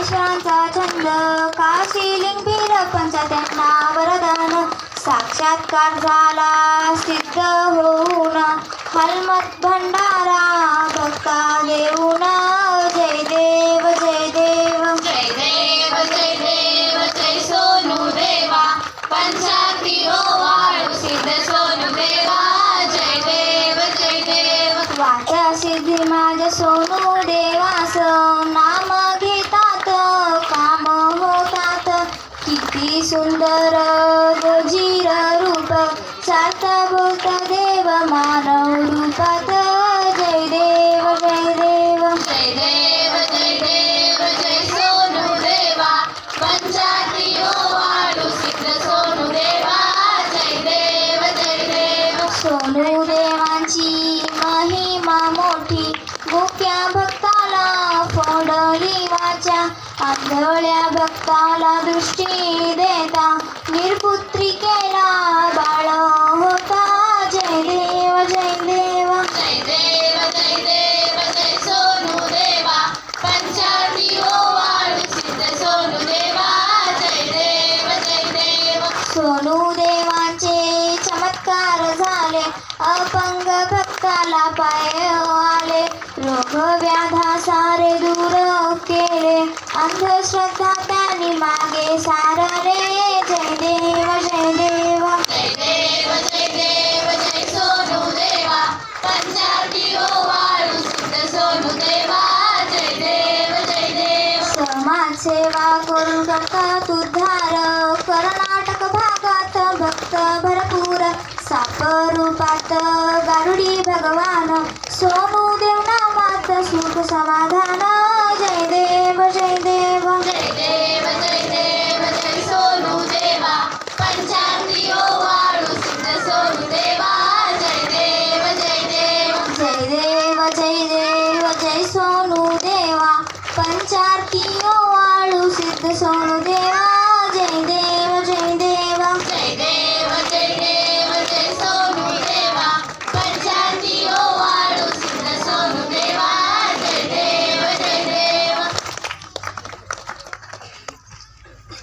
ज्ञानेश्वरांचा छंद काशी लिंगभीर पंचा त्यांना वरदान साक्षात्कार झाला सिद्ध होऊन हलमत भंडारा भक्ता देऊन जय देव जय देव जय देव जय देव जय सोनू देवा पंचाती ओवाळू सिद्ध सोनू देवा जय देव जय देव वाचा सिद्धी माझ्या सोनू देवास नाम घेतात काम होतात किती सुंदर गोजीर रूप साता बोलता देव मानव रूपात जय देव जय देव जय देव जय देव जय सोनू देवा पंचाती ओवाळू सिद्ध सोनू देवा जय देव जय देव सोनू देवांची महिमा मोठी मुक्या भक्ताला फोडली वाचा आंधळ्या भक्ताला दृष्टी देता निरपुत्रिकेला बाळ होता जय देव जय देव जय देव जय देव जय सोनू देवा पंचाती ओवाळू सिद्ध सोनू देवा जय देव जय देव सोनू देवांचे चमत्कार झाले अपंग भक्ताला पाय आले रोग व्याधा सारे दूर केले अंधश्रद्धा त्यांनी मागे सारले जय देव जय देव जय देव जय देव जय सोनू देवा पंचाती ओवाळू सिद्ध सोनू देवा जय देव जय देव समाज सेवा करून करतात उद्धार कर्नाटक भागात भक्त भरपूर साप रूपात गारुडी भगवान सोनू देव नामात सुख समाधान जय देव जय देव जय देव जय देव जय सोनू देवा पंचाती ओवाळू सिद्ध सोनू देवा जय देव जय देव जय देव जय देव जय सोनू देवा पंचारती ओवाळू सिद्ध सोनू